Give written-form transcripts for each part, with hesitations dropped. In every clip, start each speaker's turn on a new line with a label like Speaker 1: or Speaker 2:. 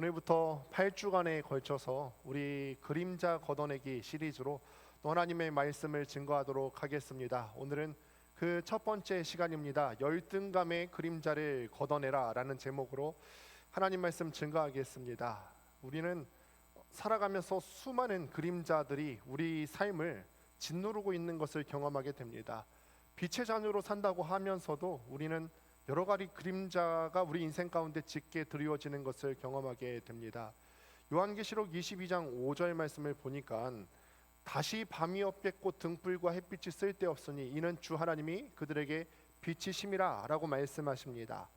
Speaker 1: 오늘부터 8주간에 걸쳐서 우리 그림자 걷어내기 시리즈로 또 하나님의 말씀을 증거하도록 하겠습니다. 오늘은 그 첫 번째 시간입니다. 열등감의 그림자를 걷어내라 라는 제목으로 하나님 말씀 증거하겠습니다. 우리는 살아가면서 수많은 그림자들이 우리 삶을 짓누르고 있는 것을 경험하게 됩니다. 빛의 자녀로 산다고 하면서도 우리는 여러 가지 그림자가 우리 인생 가운데 짙게 드리워지는 것을 경험하게 됩니다. 요한계시록 22장 5절 말씀을 보니까 다시 밤이 없겠고 등불과 햇빛이 쓸데없으니 이는 주 하나님이 그들에게 빛이심이라 라고 말씀하십니다.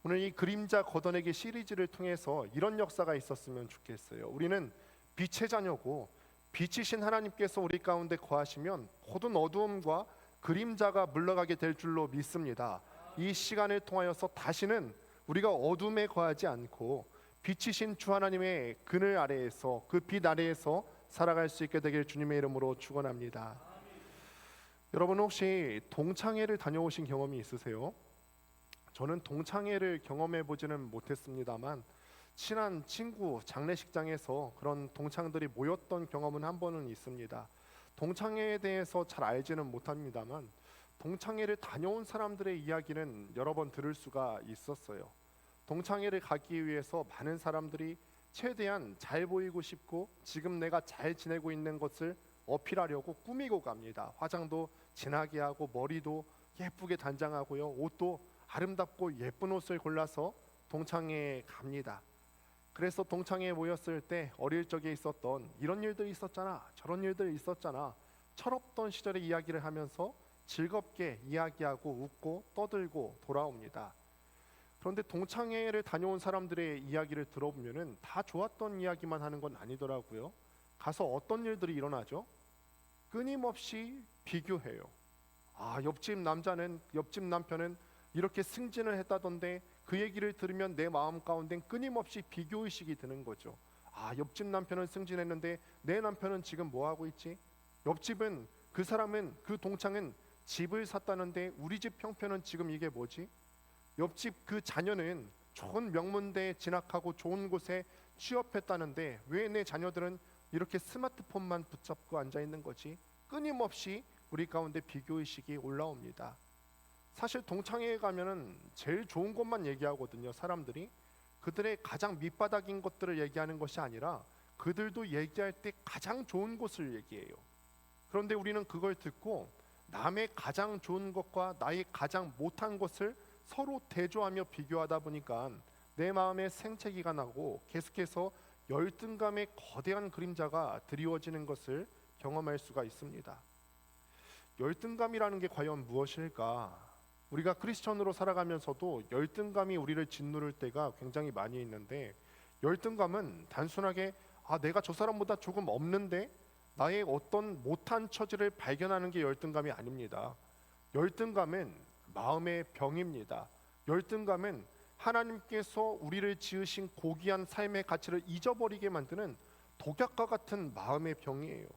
Speaker 1: 오늘 이 그림자 걷어내기 시리즈를 통해서 이런 역사가 있었으면 좋겠어요. 우리는 빛의 자녀고 빛이신 하나님께서 우리 가운데 거하시면 모든 어두움과 그림자가 물러가게 될 줄로 믿습니다. 이 시간을 통하여서 다시는 우리가 어둠에 거하지 않고 빛이신 주 하나님의 그늘 아래에서 그 빛 아래에서 살아갈 수 있게 되길 주님의 이름으로 축원합니다. 여러분 혹시 동창회를 다녀오신 경험이 있으세요? 저는 동창회를 경험해 보지는 못했습니다만 친한 친구 장례식장에서 그런 동창들이 모였던 경험은 한 번은 있습니다. 동창회에 대해서 잘 알지는 못합니다만 동창회를 다녀온 사람들의 이야기는 여러 번 들을 수가 있었어요. 동창회를 가기 위해서 많은 사람들이 최대한 잘 보이고 싶고 지금 내가 잘 지내고 있는 것을 어필하려고 꾸미고 갑니다. 화장도 진하게 하고 머리도 예쁘게 단장하고요. 옷도 아름답고 예쁜 옷을 골라서 동창회에 갑니다. 그래서 동창회에 모였을 때 어릴 적에 있었던 이런 일들이 있었잖아, 저런 일들이 있었잖아, 철없던 시절의 이야기를 하면서 즐겁게 이야기하고 웃고 떠들고 돌아옵니다. 그런데 동창회를 다녀온 사람들의 이야기를 들어보면은 다 좋았던 이야기만 하는 건 아니더라고요. 가서 어떤 일들이 일어나죠? 끊임없이 비교해요. 옆집 남편은 이렇게 승진을 했다던데 그 얘기를 들으면 내 마음 가운데 끊임없이 비교의식이 드는 거죠. 옆집 남편은 승진했는데 내 남편은 지금 뭐 하고 있지? 옆집은 그 동창은 집을 샀다는데 우리 집 형편은 지금 이게 뭐지? 옆집 그 자녀는 좋은 명문대에 진학하고 좋은 곳에 취업했다는데 왜 내 자녀들은 이렇게 스마트폰만 붙잡고 앉아 있는 거지? 끊임없이 우리 가운데 비교의식이 올라옵니다. 사실 동창회에 가면은 제일 좋은 것만 얘기하거든요. 사람들이 그들의 가장 밑바닥인 것들을 얘기하는 것이 아니라 그들도 얘기할 때 가장 좋은 것을 얘기해요. 그런데 우리는 그걸 듣고 남의 가장 좋은 것과 나의 가장 못한 것을 서로 대조하며 비교하다 보니까 내 마음에 생채기가 나고 계속해서 열등감의 거대한 그림자가 드리워지는 것을 경험할 수가 있습니다. 열등감이라는 게 과연 무엇일까? 우리가 크리스천으로 살아가면서도 열등감이 우리를 짓누를 때가 굉장히 많이 있는데, 열등감은 단순하게 내가 저 사람보다 조금 없는데 나의 어떤 못한 처지를 발견하는 게 열등감이 아닙니다. 열등감은 마음의 병입니다. 열등감은 하나님께서 우리를 지으신 고귀한 삶의 가치를 잊어버리게 만드는 독약과 같은 마음의 병이에요.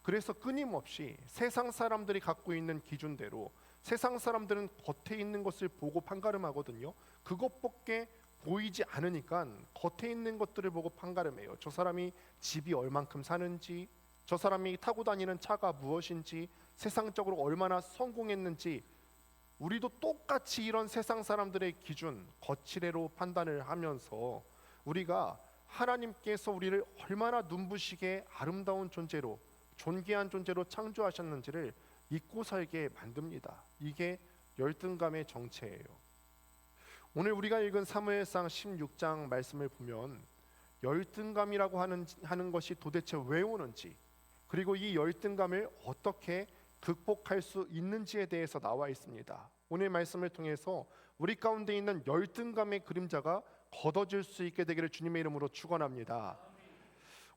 Speaker 1: 그래서 끊임없이 세상 사람들이 갖고 있는 기준대로, 세상 사람들은 겉에 있는 것을 보고 판가름하거든요. 그것밖에 보이지 않으니까 겉에 있는 것들을 보고 판가름해요. 저 사람이 집이 얼만큼 사는지, 저 사람이 타고 다니는 차가 무엇인지, 세상적으로 얼마나 성공했는지, 우리도 똑같이 이런 세상 사람들의 기준, 거치대로 판단을 하면서 우리가 하나님께서 우리를 얼마나 눈부시게 아름다운 존재로, 존귀한 존재로 창조하셨는지를 잊고 살게 만듭니다. 이게 열등감의 정체예요. 오늘 우리가 읽은 사무엘상 16장 말씀을 보면 열등감이라고 하는 것이 도대체 왜 오는지, 그리고 이 열등감을 어떻게 극복할 수 있는지에 대해서 나와 있습니다. 오늘 말씀을 통해서 우리 가운데 있는 열등감의 그림자가 걷어질 수 있게 되기를 주님의 이름으로 축원합니다.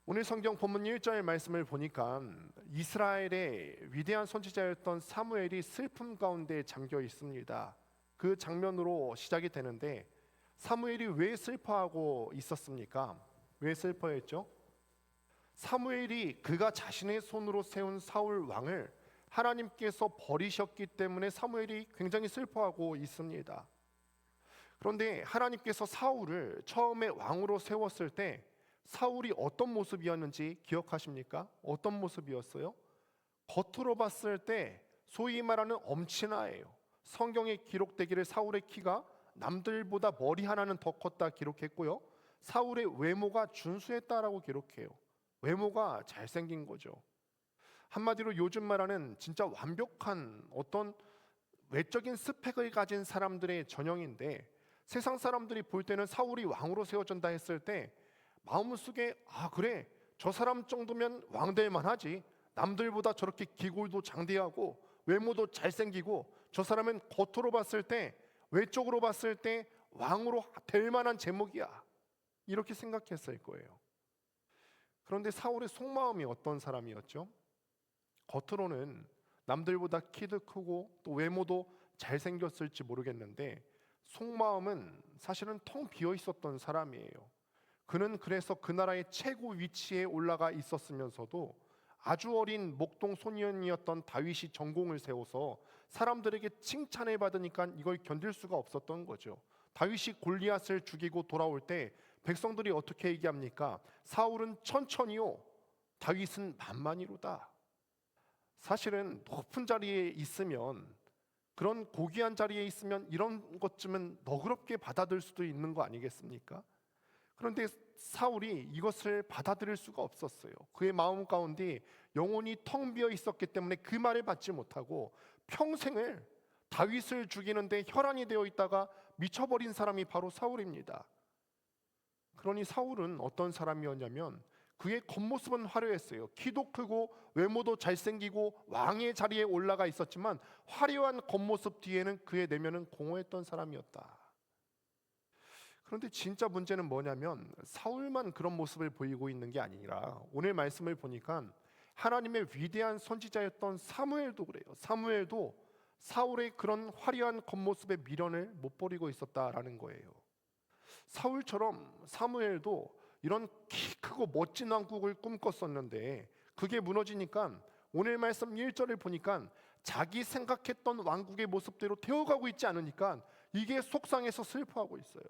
Speaker 1: 오늘 성경 본문 1절 말씀을 보니까 이스라엘의 위대한 선지자였던 사무엘이 슬픔 가운데 잠겨 있습니다. 그 장면으로 시작이 되는데, 사무엘이 왜 슬퍼하고 있었습니까? 왜 슬퍼했죠? 사무엘이 그가 자신의 손으로 세운 사울 왕을 하나님께서 버리셨기 때문에 사무엘이 굉장히 슬퍼하고 있습니다. 그런데 하나님께서 사울을 처음에 왕으로 세웠을 때 사울이 어떤 모습이었는지 기억하십니까? 어떤 모습이었어요? 겉으로 봤을 때 소위 말하는 엄친아예요. 성경에 기록되기를 사울의 키가 남들보다 머리 하나는 더 컸다 기록했고요. 사울의 외모가 준수했다라고 기록해요. 외모가 잘생긴 거죠. 한마디로 요즘 말하는 진짜 완벽한 어떤 외적인 스펙을 가진 사람들의 전형인데, 세상 사람들이 볼 때는 사울이 왕으로 세워진다 했을 때 마음속에 그래, 저 사람 정도면 왕 될 만하지. 남들보다 저렇게 기골도 장대하고 외모도 잘생기고 저 사람은 겉으로 봤을 때, 외적으로 봤을 때 왕으로 될 만한 제목이야, 이렇게 생각했을 거예요. 그런데 사울의 속마음이 어떤 사람이었죠? 겉으로는 남들보다 키도 크고 또 외모도 잘생겼을지 모르겠는데 속마음은 사실은 텅 비어 있었던 사람이에요. 그는 그래서 그 나라의 최고 위치에 올라가 있었으면서도 아주 어린 목동 소년이었던 다윗이 전공을 세워서 사람들에게 칭찬을 받으니까 이걸 견딜 수가 없었던 거죠. 다윗이 골리앗을 죽이고 돌아올 때 백성들이 어떻게 얘기합니까? 사울은 천천히요, 다윗은 만만히로다. 사실은 높은 자리에 있으면, 그런 고귀한 자리에 있으면 이런 것쯤은 너그럽게 받아들일 수도 있는 거 아니겠습니까? 그런데 사울이 이것을 받아들일 수가 없었어요. 그의 마음 가운데 영혼이 텅 비어 있었기 때문에 그 말을 받지 못하고 평생을 다윗을 죽이는데 혈안이 되어 있다가 미쳐버린 사람이 바로 사울입니다. 그러니 사울은 어떤 사람이었냐면 그의 겉모습은 화려했어요. 키도 크고 외모도 잘생기고 왕의 자리에 올라가 있었지만 화려한 겉모습 뒤에는 그의 내면은 공허했던 사람이었다. 그런데 진짜 문제는 뭐냐면 사울만 그런 모습을 보이고 있는 게 아니라 오늘 말씀을 보니까 하나님의 위대한 선지자였던 사무엘도 그래요. 사무엘도 사울의 그런 화려한 겉모습의 미련을 못 버리고 있었다라는 거예요. 사울처럼 사무엘도 이런 키 크고 멋진 왕국을 꿈꿨었는데 그게 무너지니까 오늘 말씀 1절을 보니까 자기 생각했던 왕국의 모습대로 되어가고 있지 않으니까 이게 속상해서 슬퍼하고 있어요.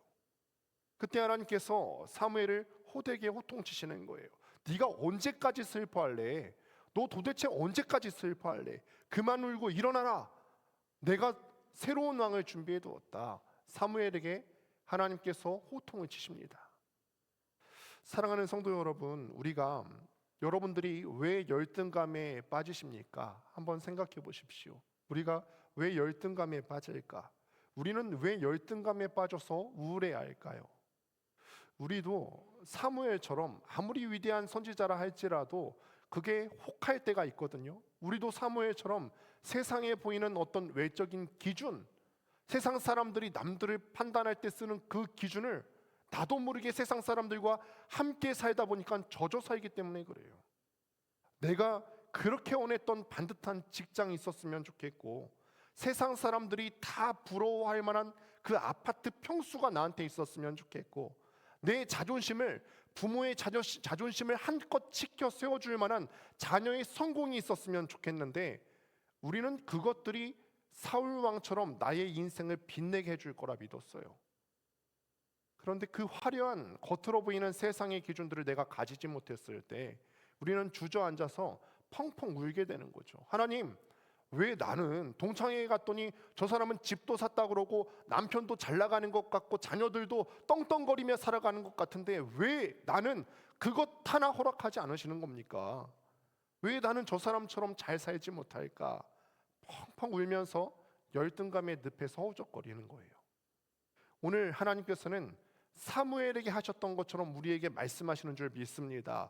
Speaker 1: 그때 하나님께서 사무엘을 호되게 호통치시는 거예요. 네가 언제까지 슬퍼할래? 너 도대체 언제까지 슬퍼할래? 그만 울고 일어나라. 내가 새로운 왕을 준비해 두었다. 사무엘에게 하나님께서 호통을 치십니다. 사랑하는 성도 여러분, 우리가 여러분들이 왜 열등감에 빠지십니까? 한번 생각해 보십시오. 우리가 왜 열등감에 빠질까? 우리는 왜 열등감에 빠져서 우울해야 할까요? 우리도 사무엘처럼 아무리 위대한 선지자라 할지라도 그게 혹할 때가 있거든요. 우리도 사무엘처럼 세상에 보이는 어떤 외적인 기준, 세상 사람들이 남들을 판단할 때 쓰는 그 기준을 나도 모르게 세상 사람들과 함께 살다 보니까 젖어 살기 때문에 그래요. 내가 그렇게 원했던 반듯한 직장이 있었으면 좋겠고, 세상 사람들이 다 부러워할 만한 그 아파트 평수가 나한테 있었으면 좋겠고, 내 자존심을, 부모의 자존심을 한껏 지켜 세워줄 만한 자녀의 성공이 있었으면 좋겠는데 우리는 그것들이 사울 왕처럼 나의 인생을 빛내게 해줄 거라 믿었어요. 그런데 그 화려한 겉으로 보이는 세상의 기준들을 내가 가지지 못했을 때 우리는 주저앉아서 펑펑 울게 되는 거죠. 하나님, 왜 나는 동창회에 갔더니 저 사람은 집도 샀다 그러고 남편도 잘 나가는 것 같고 자녀들도 떵떵거리며 살아가는 것 같은데 왜 나는 그것 하나 허락하지 않으시는 겁니까? 왜 나는 저 사람처럼 잘 살지 못할까? 펑펑 울면서 열등감에 늪에서 허우적거리는 거예요. 오늘 하나님께서는 사무엘에게 하셨던 것처럼 우리에게 말씀하시는 줄 믿습니다.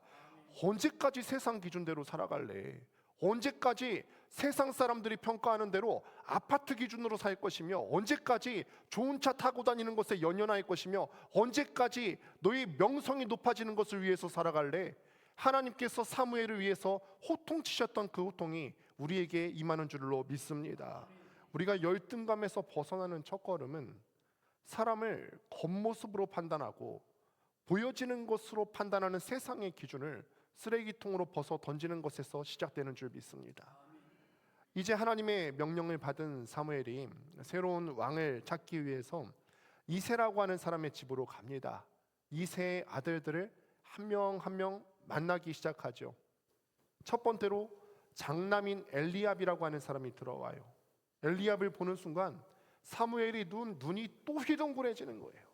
Speaker 1: 언제까지 세상 기준대로 살아갈래? 언제까지 세상 사람들이 평가하는 대로 아파트 기준으로 살 것이며, 언제까지 좋은 차 타고 다니는 것에 연연할 것이며, 언제까지 너희 명성이 높아지는 것을 위해서 살아갈래? 하나님께서 사무엘을 위해서 호통치셨던 그 호통이 우리에게 임하는 줄로 믿습니다. 우리가 열등감에서 벗어나는 첫걸음은 사람을 겉모습으로 판단하고 보여지는 것으로 판단하는 세상의 기준을 쓰레기통으로 벗어 던지는 것에서 시작되는 줄 믿습니다. 이제 하나님의 명령을 받은 사무엘이 새로운 왕을 찾기 위해서 이새라고 하는 사람의 집으로 갑니다. 이새의 아들들을 한 명 한 명 만나기 시작하죠. 첫 번째로 장남인 엘리압이라고 하는 사람이 들어와요. 엘리압을 보는 순간 사무엘이 눈이 또 휘둥그레지는 거예요.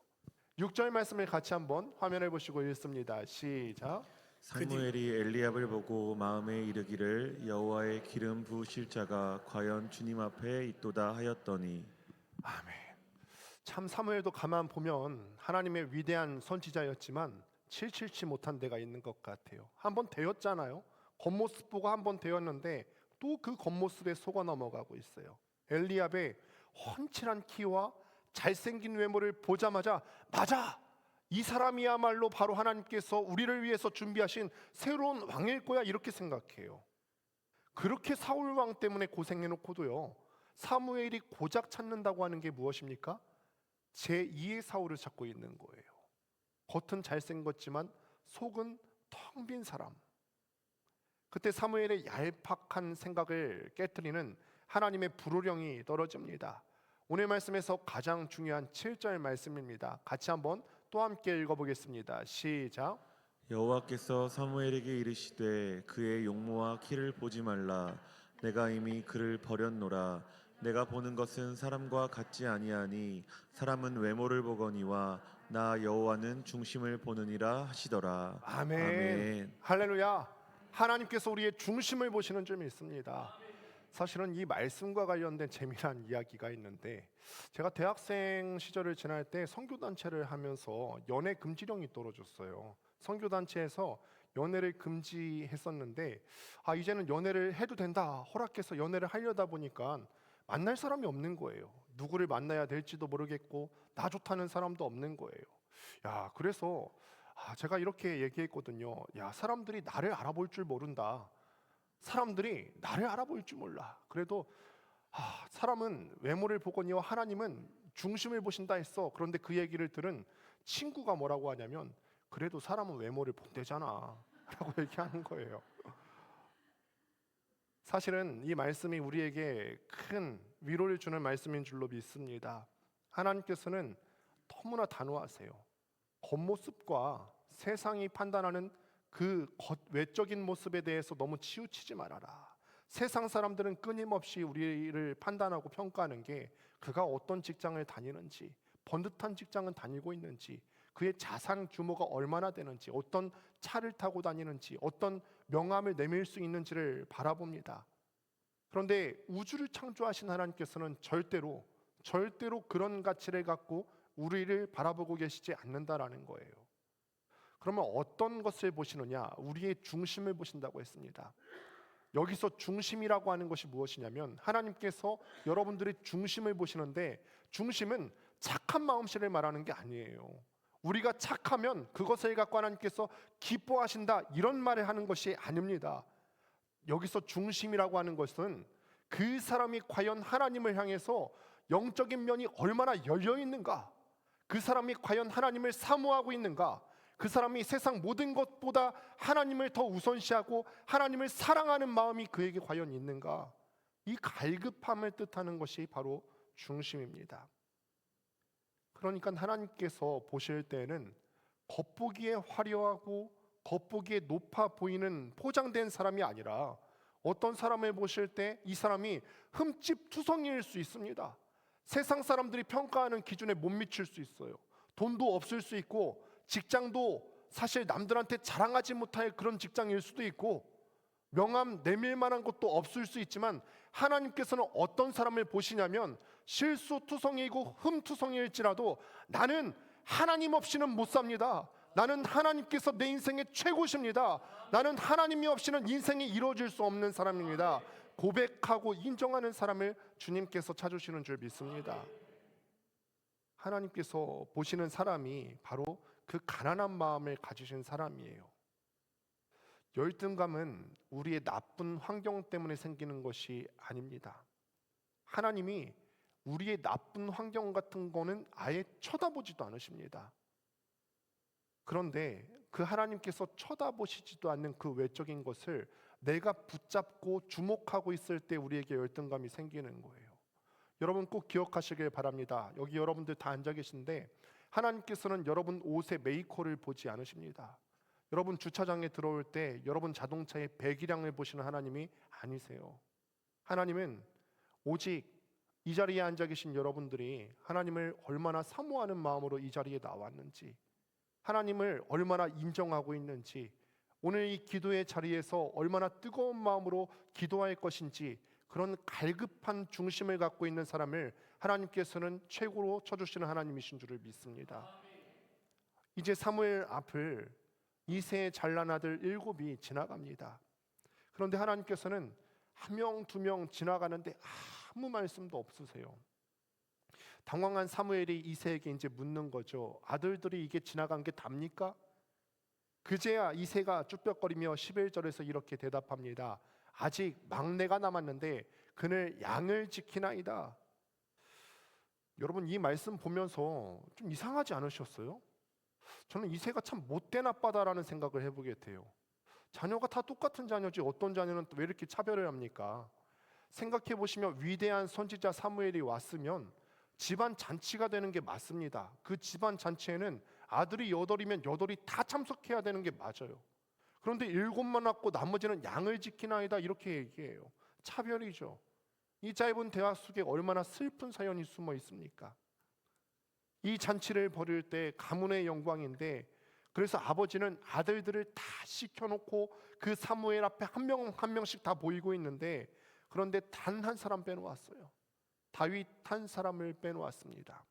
Speaker 1: 6절 말씀을 같이 한번 화면을 보시고 읽습니다. 시작.
Speaker 2: 사무엘이 엘리압을 보고 마음에 이르기를 여호와의 기름 부으실 자가 과연 주님 앞에 있도다 하였더니.
Speaker 1: 아멘. 참 사무엘도 가만 보면 하나님의 위대한 선지자였지만 칠칠치 못한 데가 있는 것 같아요. 한번 되었잖아요. 겉모습 보고 한번 되었는데 또 그 겉모습에 속아 넘어가고 있어요. 엘리압의 훤칠한 키와 잘생긴 외모를 보자마자 맞아! 이 사람이야말로 바로 하나님께서 우리를 위해서 준비하신 새로운 왕일 거야 이렇게 생각해요. 그렇게 사울 왕 때문에 고생해놓고도요, 사무엘이 고작 찾는다고 하는 게 무엇입니까? 제2의 사울을 찾고 있는 거예요. 겉은 잘생겼지만 속은 텅 빈 사람. 그때 사무엘의 얄팍한 생각을 깨트리는 하나님의 불호령이 떨어집니다. 오늘 말씀에서 가장 중요한 7절 말씀입니다. 같이 한번 또 함께 읽어보겠습니다. 시작.
Speaker 2: 여호와께서 사무엘에게 이르시되 그의 용모와 키를 보지 말라. 내가 이미 그를 버렸노라. 내가 보는 것은 사람과 같지 아니하니 사람은 외모를 보거니와 나 여호와는 중심을 보느니라 하시더라.
Speaker 1: 아멘.
Speaker 2: 아멘.
Speaker 1: 할렐루야. 하나님께서 우리의 중심을 보시는 줄 믿습니다. 사실은 이 말씀과 관련된 재미난 이야기가 있는데, 제가 대학생 시절을 지날 때 선교단체를 하면서 연애 금지령이 떨어졌어요. 선교단체에서 연애를 금지했었는데 이제는 연애를 해도 된다 허락해서 연애를 하려다 보니까 만날 사람이 없는 거예요. 누구를 만나야 될지도 모르겠고 나 좋다는 사람도 없는 거예요. 그래서 제가 이렇게 얘기했거든요. 사람들이 나를 알아볼 줄 모른다. 사람들이 나를 알아볼 줄 몰라. 그래도 사람은 외모를 보거니와 하나님은 중심을 보신다 했어. 그런데 그 얘기를 들은 친구가 뭐라고 하냐면, 그래도 사람은 외모를 본대잖아 라고 얘기하는 거예요. 사실은 이 말씀이 우리에게 큰 위로를 주는 말씀인 줄로 믿습니다. 하나님께서는 너무나 단호하세요. 겉모습과 세상이 판단하는 그 외적인 모습에 대해서 너무 치우치지 말아라. 세상 사람들은 끊임없이 우리를 판단하고 평가하는 게 그가 어떤 직장을 다니는지, 번듯한 직장은 다니고 있는지, 그의 자산 규모가 얼마나 되는지, 어떤 차를 타고 다니는지, 어떤 명함을 내밀 수 있는지를 바라봅니다. 그런데 우주를 창조하신 하나님께서는 절대로 그런 가치를 갖고 우리를 바라보고 계시지 않는다라는 거예요. 그러면 어떤 것을 보시느냐? 우리의 중심을 보신다고 했습니다. 여기서 중심이라고 하는 것이 무엇이냐면, 하나님께서 여러분들의 중심을 보시는데, 중심은 착한 마음씨를 말하는 게 아니에요. 우리가 착하면 그것을 갖고 하나님께서 기뻐하신다 이런 말을 하는 것이 아닙니다. 여기서 중심이라고 하는 것은 그 사람이 과연 하나님을 향해서 영적인 면이 얼마나 열려 있는가, 그 사람이 과연 하나님을 사모하고 있는가, 그 사람이 세상 모든 것보다 하나님을 더 우선시하고 하나님을 사랑하는 마음이 그에게 과연 있는가, 이 갈급함을 뜻하는 것이 바로 중심입니다. 그러니까 하나님께서 보실 때는 겉보기에 화려하고 겉보기에 높아 보이는 포장된 사람이 아니라, 어떤 사람을 보실 때 이 사람이 흠집투성이일 수 있습니다. 세상 사람들이 평가하는 기준에 못 미칠 수 있어요. 돈도 없을 수 있고, 직장도 사실 남들한테 자랑하지 못할 그런 직장일 수도 있고, 명함 내밀 만한 것도 없을 수 있지만, 하나님께서는 어떤 사람을 보시냐면 실수투성이고 흠투성이일지라도 나는 하나님 없이는 못 삽니다. 나는 하나님께서 내 인생의 최고십니다. 나는 하나님이 없이는 인생이 이루어질 수 없는 사람입니다. 고백하고 인정하는 사람을 주님께서 찾으시는 줄 믿습니다. 하나님께서 보시는 사람이 바로 그 가난한 마음을 가지신 사람이에요. 열등감은 우리의 나쁜 환경 때문에 생기는 것이 아닙니다. 하나님이 우리의 나쁜 환경 같은 거는 아예 쳐다보지도 않으십니다. 그런데 그 하나님께서 쳐다보시지도 않는 그 외적인 것을 내가 붙잡고 주목하고 있을 때 우리에게 열등감이 생기는 거예요. 여러분 꼭 기억하시길 바랍니다. 여기 여러분들 다 앉아 계신데 하나님께서는 여러분 옷의 메이커를 보지 않으십니다. 여러분 주차장에 들어올 때 여러분 자동차의 배기량을 보시는 하나님이 아니세요. 하나님은 오직 이 자리에 앉아 계신 여러분들이 하나님을 얼마나 사모하는 마음으로 이 자리에 나왔는지, 하나님을 얼마나 인정하고 있는지, 오늘 이 기도의 자리에서 얼마나 뜨거운 마음으로 기도할 것인지, 그런 갈급한 중심을 갖고 있는 사람을 하나님께서는 최고로 쳐주시는 하나님이신 줄을 믿습니다. 이제 사무엘 앞을 이새의 잘난 아들 7이 지나갑니다. 그런데 하나님께서는 한 명, 두 명 지나가는데 아무 말씀도 없으세요. 당황한 사무엘이 이새에게 이제 묻는 거죠. 아들들이 이게 지나간 게 답니까? 그제야 이새가 쭈뼛거리며 11절에서 이렇게 대답합니다. 아직 막내가 남았는데 그는 양을 지키나이다. 여러분 이 말씀 보면서 좀 이상하지 않으셨어요? 저는 이새가 참 못된 아빠다라는 생각을 해보게 돼요. 자녀가 다 똑같은 자녀지 어떤 자녀는 또 왜 이렇게 차별을 합니까? 생각해 보시면 위대한 선지자 사무엘이 왔으면 집안 잔치가 되는 게 맞습니다. 그 집안 잔치에는 아들이 8이면 8이 다 참석해야 되는 게 맞아요. 그런데 7만 낳고 나머지는 양을 지키나이다 이렇게 얘기해요. 차별이죠. 이 짧은 대화 속에 얼마나 슬픈 사연이 숨어 있습니까? 이 잔치를 벌일 때 가문의 영광인데, 그래서 아버지는 아들들을 다 시켜놓고 그 사무엘 앞에 한 명 한 명씩 다 보이고 있는데, 그런데 단 한 사람 빼놓았어요. 다윗 한 사람을 빼놓았습니다.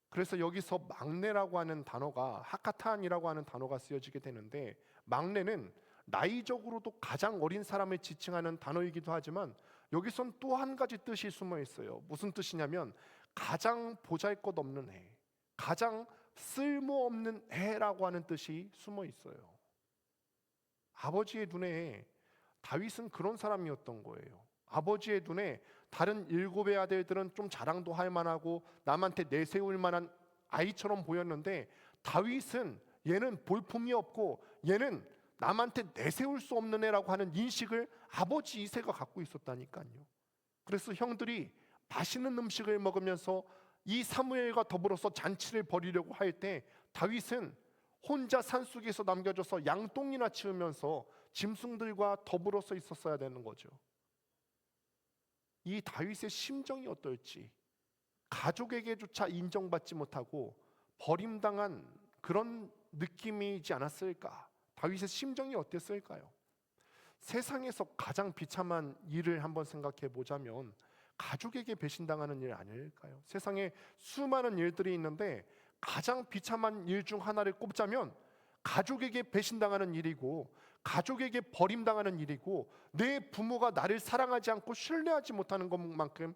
Speaker 1: 그래서 여기서 막내라고 하는 단어가 하카탄이라고 하는 단어가 쓰여지게 되는데, 막내는 나이적으로도 가장 어린 사람을 지칭하는 단어이기도 하지만 여기선 또 한 가지 뜻이 숨어 있어요. 무슨 뜻이냐면 가장 보잘것없는 애, 가장 쓸모없는 애라고 하는 뜻이 숨어 있어요. 아버지의 눈에 다윗은 그런 사람이었던 거예요. 아버지의 눈에 다른 7의 아들들은 좀 자랑도 할 만하고 남한테 내세울 만한 아이처럼 보였는데, 다윗은 얘는 볼품이 없고 얘는 남한테 내세울 수 없는 애라고 하는 인식을 아버지 이새가 갖고 있었다니까요. 그래서 형들이 맛있는 음식을 먹으면서 이 사무엘과 더불어서 잔치를 벌이려고 할 때 다윗은 혼자 산속에서 남겨져서 양똥이나 치우면서 짐승들과 더불어서 있었어야 되는 거죠. 이 다윗의 심정이 어떨지, 가족에게조차 인정받지 못하고 버림당한 그런 느낌이지 않았을까? 다윗의 심정이 어땠을까요? 세상에서 가장 비참한 일을 한번 생각해 보자면 가족에게 배신당하는 일 아닐까요? 세상에 수많은 일들이 있는데 가장 비참한 일 중 하나를 꼽자면 가족에게 배신당하는 일이고, 가족에게 버림당하는 일이고, 내 부모가 나를 사랑하지 않고 신뢰하지 못하는 것만큼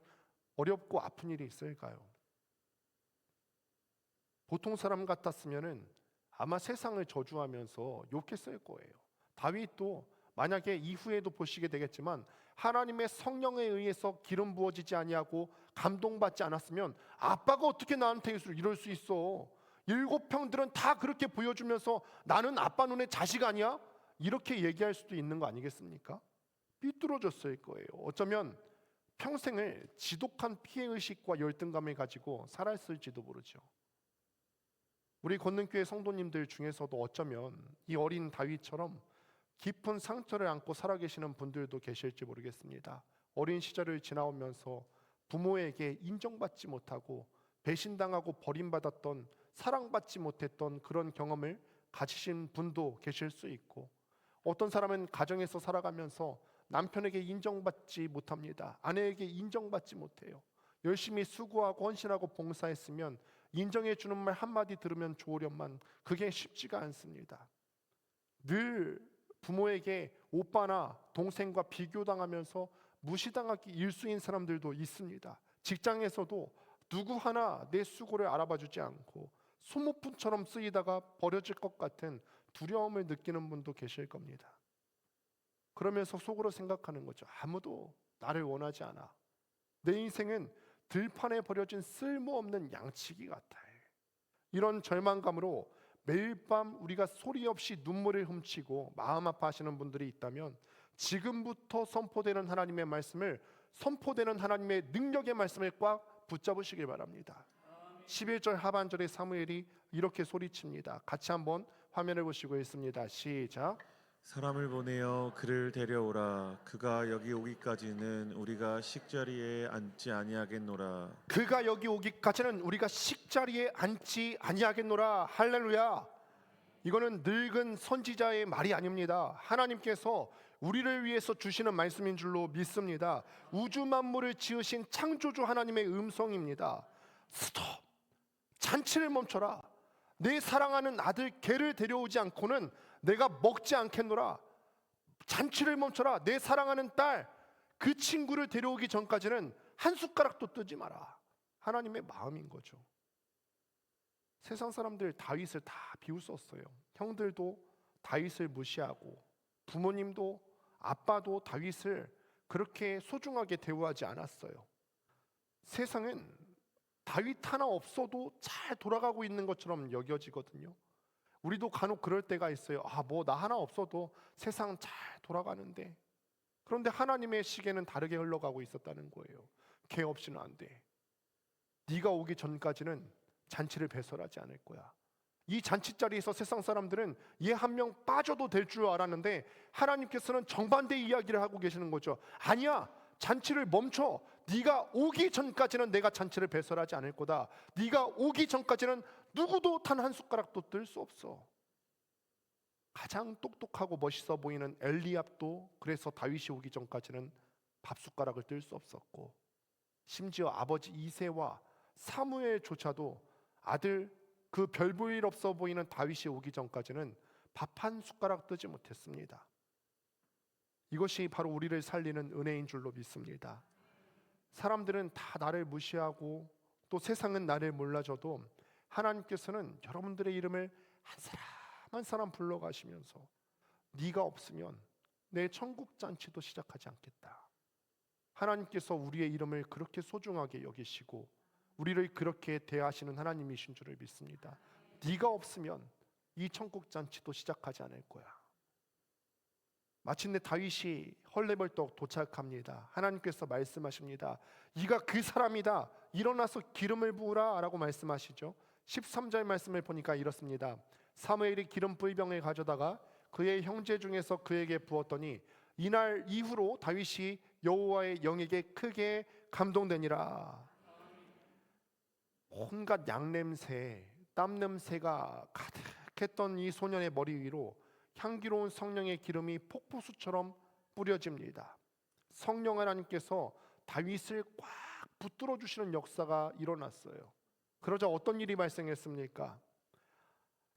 Speaker 1: 어렵고 아픈 일이 있을까요? 보통 사람 같았으면은 아마 세상을 저주하면서 욕했을 거예요. 다윗도 만약에 이후에도 보시게 되겠지만 하나님의 성령에 의해서 기름 부어지지 아니하고 감동받지 않았으면 아빠가 어떻게 나한테 이럴 수 있어? 7형들은 다 그렇게 보여주면서 나는 아빠 눈에 자식 아니야? 이렇게 얘기할 수도 있는 거 아니겠습니까? 삐뚤어졌을 거예요. 어쩌면 평생을 지독한 피해의식과 열등감을 가지고 살았을지도 모르죠. 우리 권능교회 성도님들 중에서도 어쩌면 이 어린 다윗처럼 깊은 상처를 안고 살아계시는 분들도 계실지 모르겠습니다. 어린 시절을 지나오면서 부모에게 인정받지 못하고 배신당하고 버림받았던, 사랑받지 못했던 그런 경험을 가지신 분도 계실 수 있고, 어떤 사람은 가정에서 살아가면서 남편에게 인정받지 못합니다. 아내에게 인정받지 못해요. 열심히 수고하고 헌신하고 봉사했으면 인정해 주는 말 한마디 들으면 좋으련만 그게 쉽지가 않습니다. 늘 부모에게 오빠나 동생과 비교당하면서 무시당하기 일쑤인 사람들도 있습니다. 직장에서도 누구 하나 내 수고를 알아봐 주지 않고 소모품처럼 쓰이다가 버려질 것 같은 두려움을 느끼는 분도 계실 겁니다. 그러면서 속으로 생각하는 거죠. 아무도 나를 원하지 않아. 내 인생은 들판에 버려진 쓸모없는 양치기 같아. 이런 절망감으로 매일 밤 우리가 소리 없이 눈물을 훔치고 마음 아파하시는 분들이 있다면 지금부터 선포되는 하나님의 말씀을 선포되는 하나님의 능력의 말씀을 꽉 붙잡으시길 바랍니다. 11절 하반절에 사무엘이 이렇게 소리칩니다. 같이 한번 화면을 보시고 있습니다. 시작.
Speaker 2: 사람을 보내어 그를 데려오라. 그가 여기 오기까지는 우리가 식자리에 앉지 아니하겠노라.
Speaker 1: 그가 여기 오기까지는 우리가 식자리에 앉지 아니하겠노라. 할렐루야. 이거는 늙은 선지자의 말이 아닙니다. 하나님께서 우리를 위해서 주시는 말씀인 줄로 믿습니다. 우주 만물을 지으신 창조주 하나님의 음성입니다. 스톱! 잔치를 멈춰라. 내 사랑하는 아들 개를 데려오지 않고는 내가 먹지 않겠노라. 잔치를 멈춰라. 내 사랑하는 딸 그 친구를 데려오기 전까지는 한 숟가락도 뜨지 마라. 하나님의 마음인 거죠. 세상 사람들 다윗을 다 비웃었어요. 형들도 다윗을 무시하고 부모님도 아빠도 다윗을 그렇게 소중하게 대우하지 않았어요. 세상은 다윗 하나 없어도 잘 돌아가고 있는 것처럼 여겨지거든요. 우리도 간혹 그럴 때가 있어요. 뭐 나 하나 없어도 세상 잘 돌아가는데. 그런데 하나님의 시계는 다르게 흘러가고 있었다는 거예요. 걔 없이는 안 돼. 네가 오기 전까지는 잔치를 배설하지 않을 거야. 이 잔치 자리에서 세상 사람들은 얘 한 명 빠져도 될 줄 알았는데 하나님께서는 정반대 이야기를 하고 계시는 거죠. 아니야, 잔치를 멈춰. 네가 오기 전까지는 내가 잔치를 배설하지 않을 거다. 네가 오기 전까지는 누구도 단 한 숟가락도 뜰 수 없어. 가장 똑똑하고 멋있어 보이는 엘리압도 그래서 다윗이 오기 전까지는 밥 숟가락을 뜰 수 없었고, 심지어 아버지 이새와 사무엘조차도 아들 그 별 볼 일 없어 보이는 다윗이 오기 전까지는 밥 한 숟가락 뜨지 못했습니다. 이것이 바로 우리를 살리는 은혜인 줄로 믿습니다. 사람들은 다 나를 무시하고 또 세상은 나를 몰라줘도 하나님께서는 여러분들의 이름을 한 사람 한 사람 불러가시면서 네가 없으면 내 천국 잔치도 시작하지 않겠다. 하나님께서 우리의 이름을 그렇게 소중하게 여기시고 우리를 그렇게 대하시는 하나님이신 줄을 믿습니다. 네가 없으면 이 천국 잔치도 시작하지 않을 거야. 마침내 다윗이 헐레벌떡 도착합니다. 하나님께서 말씀하십니다. 네가 그 사람이다. 일어나서 기름을 부으라 라고 말씀하시죠. 13절 말씀을 보니까 이렇습니다. 사무엘이 기름 부의병을 가져다가 그의 형제 중에서 그에게 부었더니 이날 이후로 다윗이 여호와의 영에게 크게 감동되니라. 온갖 양냄새, 땀냄새가 가득했던 이 소년의 머리 위로 향기로운 성령의 기름이 폭포수처럼 뿌려집니다. 성령 하나님께서 다윗을 꽉 붙들어 주시는 역사가 일어났어요. 그러자 어떤 일이 발생했습니까?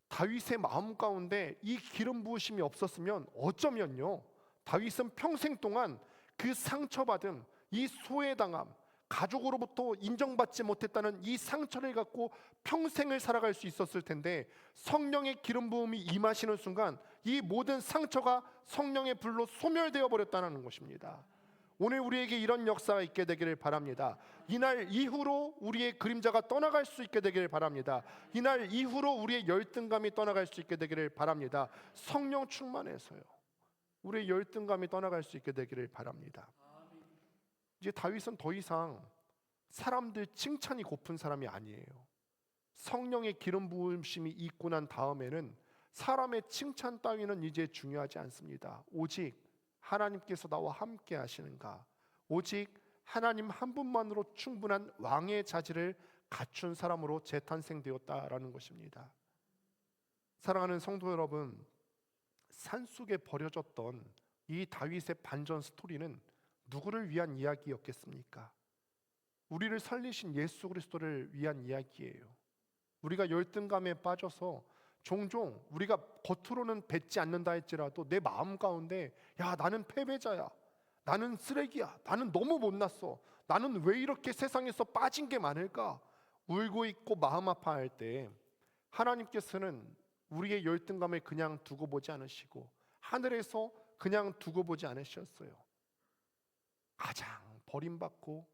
Speaker 1: 다윗의 마음 가운데 이 기름 부으심이 없었으면 어쩌면요, 다윗은 평생 동안 그 상처받은 이 소외당함, 가족으로부터 인정받지 못했다는 이 상처를 갖고 평생을 살아갈 수 있었을 텐데, 성령의 기름 부음이 임하시는 순간 이 모든 상처가 성령의 불로 소멸되어 버렸다는 것입니다. 오늘 우리에게 이런 역사가 있게 되기를 바랍니다. 이날 이후로 우리의 그림자가 떠나갈 수 있게 되기를 바랍니다. 이날 이후로 우리의 열등감이 떠나갈 수 있게 되기를 바랍니다. 성령 충만해서요, 우리의 열등감이 떠나갈 수 있게 되기를 바랍니다. 이제 다윗은 더 이상 사람들 칭찬이 고픈 사람이 아니에요. 성령의 기름 부으심이 있고 난 다음에는 사람의 칭찬 따위는 이제 중요하지 않습니다. 오직 하나님께서 나와 함께 하시는가, 오직 하나님 한 분만으로 충분한 왕의 자질을 갖춘 사람으로 재탄생되었다라는 것입니다. 사랑하는 성도 여러분, 산속에 버려졌던 이 다윗의 반전 스토리는 누구를 위한 이야기였겠습니까? 우리를 살리신 예수 그리스도를 위한 이야기예요. 우리가 열등감에 빠져서 종종 우리가 겉으로는 뱉지 않는다 할지라도 내 마음 가운데 야, 나는 패배자야, 나는 쓰레기야, 나는 너무 못났어, 나는 왜 이렇게 세상에서 빠진 게 많을까 울고 있고 마음 아파할 때 하나님께서는 우리의 열등감을 그냥 두고 보지 않으시고 하늘에서 그냥 두고 보지 않으셨어요. 가장 버림받고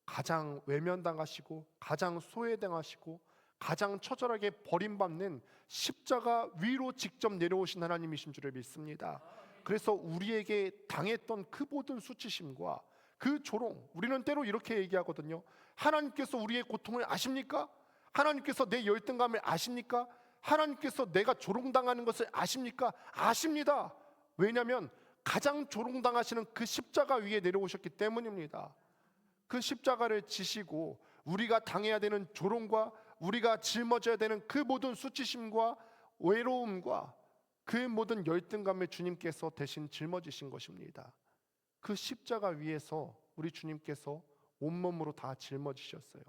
Speaker 1: 가장 외면당하시고 가장 소외당하시고 가장 처절하게 버림받는 십자가 위로 직접 내려오신 하나님이신 줄을 믿습니다. 그래서 우리에게 당했던 그 모든 수치심과 그 조롱, 우리는 때로 이렇게 얘기하거든요. 하나님께서 우리의 고통을 아십니까? 하나님께서 내 열등감을 아십니까? 하나님께서 내가 조롱당하는 것을 아십니까? 아십니다. 왜냐하면 가장 조롱당하시는 그 십자가 위에 내려오셨기 때문입니다. 그 십자가를 지시고 우리가 당해야 되는 조롱과 우리가 짊어져야 되는 그 모든 수치심과 외로움과 그 모든 열등감을 주님께서 대신 짊어지신 것입니다. 그 십자가 위에서 우리 주님께서 온몸으로 다 짊어지셨어요.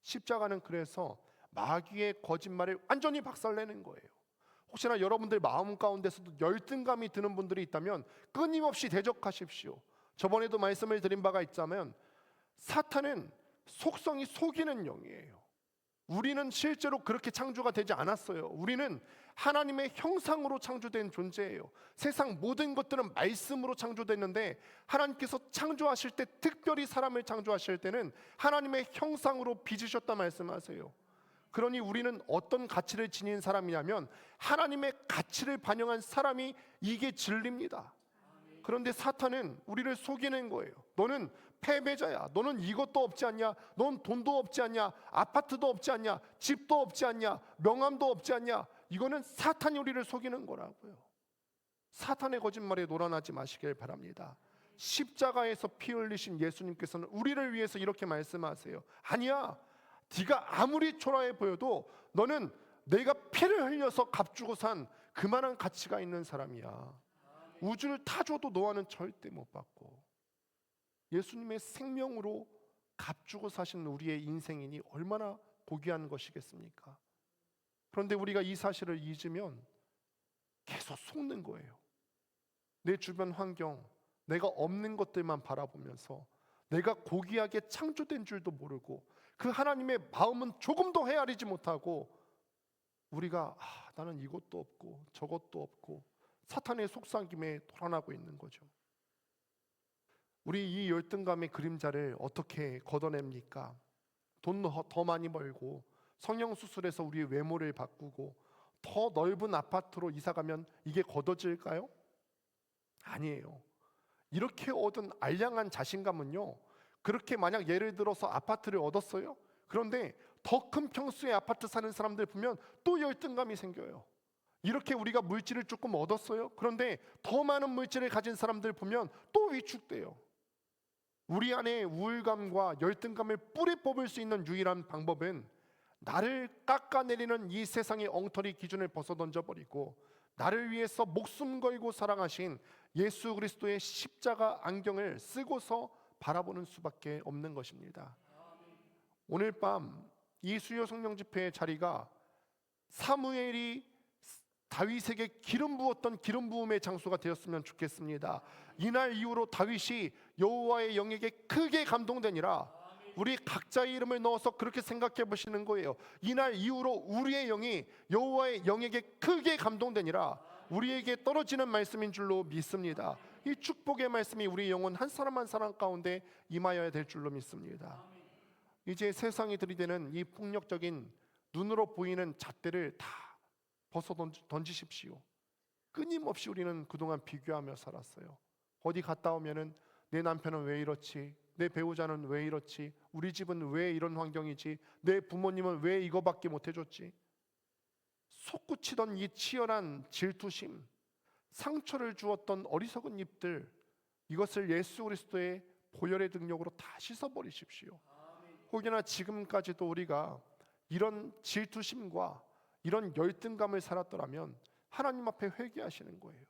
Speaker 1: 십자가는 그래서 마귀의 거짓말을 완전히 박살내는 거예요. 혹시나 여러분들 마음 가운데서도 열등감이 드는 분들이 있다면 끊임없이 대적하십시오. 저번에도 말씀을 드린 바가 있자면 사탄은 속성이 속이는 영이에요. 우리는 실제로 그렇게 창조가 되지 않았어요. 우리는 하나님의 형상으로 창조된 존재예요. 세상 모든 것들은 말씀으로 창조됐는데 하나님께서 창조하실 때, 특별히 사람을 창조하실 때는 하나님의 형상으로 빚으셨다 말씀하세요. 그러니 우리는 어떤 가치를 지닌 사람이냐면 하나님의 가치를 반영한 사람이 이게 진리입니다. 그런데 사탄은 우리를 속이는 거예요. 너는 패배자야. 너는 이것도 없지 않냐? 넌 돈도 없지 않냐? 아파트도 없지 않냐? 집도 없지 않냐? 명함도 없지 않냐? 이거는 사탄이 우리를 속이는 거라고요. 사탄의 거짓말에 놀아나지 마시길 바랍니다. 십자가에서 피 흘리신 예수님께서는 우리를 위해서 이렇게 말씀하세요. 아니야, 네가 아무리 초라해 보여도 너는 내가 피를 흘려서 값주고 산 그만한 가치가 있는 사람이야. 우주를 다 줘도 너와는 절대 못 받고. 예수님의 생명으로 값주고 사신 우리의 인생이니 얼마나 고귀한 것이겠습니까? 그런데 우리가 이 사실을 잊으면 계속 속는 거예요. 내 주변 환경, 내가 없는 것들만 바라보면서 내가 고귀하게 창조된 줄도 모르고 그 하나님의 마음은 조금도 헤아리지 못하고 우리가 나는 이것도 없고 저것도 없고 사탄의 속삭임에 돌아나고 있는 거죠. 우리 이 열등감의 그림자를 어떻게 걷어냅니까? 돈 더 많이 벌고 성형수술해서 우리의 외모를 바꾸고 더 넓은 아파트로 이사가면 이게 걷어질까요? 아니에요. 이렇게 얻은 알량한 자신감은요, 그렇게 만약 예를 들어서 아파트를 얻었어요. 그런데 더 큰 평수의 아파트 사는 사람들 보면 또 열등감이 생겨요. 이렇게 우리가 물질을 조금 얻었어요. 그런데 더 많은 물질을 가진 사람들 보면 또 위축돼요. 우리 안에 우울감과 열등감을 뿌리 뽑을 수 있는 유일한 방법은 나를 깎아내리는 이 세상의 엉터리 기준을 벗어던져버리고 나를 위해서 목숨 걸고 사랑하신 예수 그리스도의 십자가 안경을 쓰고서 바라보는 수밖에 없는 것입니다. 오늘 밤 이 수요 성령 집회의 자리가 사무엘이 다윗에게 기름 부었던 기름 부음의 장소가 되었으면 좋겠습니다. 이날 이후로 다윗이 여호와의 영에게 크게 감동되니라. 우리 각자의 이름을 넣어서 그렇게 생각해 보시는 거예요. 이날 이후로 우리의 영이 여호와의 영에게 크게 감동되니라. 우리에게 떨어지는 말씀인 줄로 믿습니다. 이 축복의 말씀이 우리 영혼 한 사람 한 사람 가운데 임하여야 될 줄로 믿습니다. 이제 세상이 들이대는 이 폭력적인 눈으로 보이는 잣대를 다 벗어 던지십시오. 끊임없이 우리는 그동안 비교하며 살았어요. 어디 갔다 오면은 내 남편은 왜 이렇지? 내 배우자는 왜 이렇지? 우리 집은 왜 이런 환경이지? 내 부모님은 왜 이거밖에 못 해줬지? 솟구치던 이 치열한 질투심, 상처를 주었던 어리석은 입들, 이것을 예수 그리스도의 보혈의 능력으로 다 씻어버리십시오. 혹여나 지금까지도 우리가 이런 질투심과 이런 열등감을 살았더라면 하나님 앞에 회개하시는 거예요.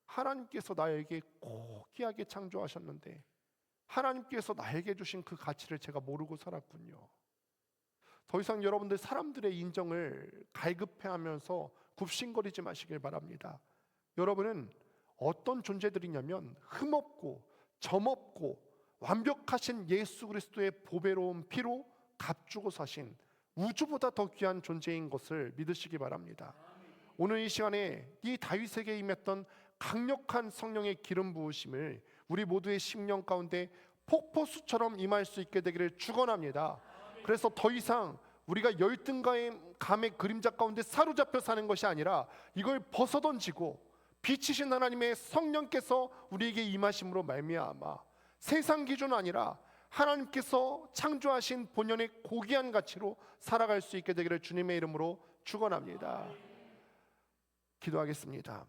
Speaker 1: 하나님께서 나에게 고귀하게 창조하셨는데 하나님께서 나에게 주신 그 가치를 제가 모르고 살았군요. 더 이상 여러분들 사람들의 인정을 갈급해하면서 굽신거리지 마시길 바랍니다. 여러분은 어떤 존재들이냐면 흠없고 점없고 완벽하신 예수 그리스도의 보배로운 피로 값주고 사신 우주보다 더 귀한 존재인 것을 믿으시기 바랍니다. 오늘 이 시간에 이 다윗에게 임했던 강력한 성령의 기름 부으심을 우리 모두의 심령 가운데 폭포수처럼 임할 수 있게 되기를 축원합니다. 그래서 더 이상 우리가 열등감의 그림자 가운데 사로잡혀 사는 것이 아니라 이걸 벗어던지고 빛이신 하나님의 성령께서 우리에게 임하심으로 말미암아 세상 기준 아니라 하나님께서 창조하신 본연의 고귀한 가치로 살아갈 수 있게 되기를 주님의 이름으로 축원합니다. 기도하겠습니다.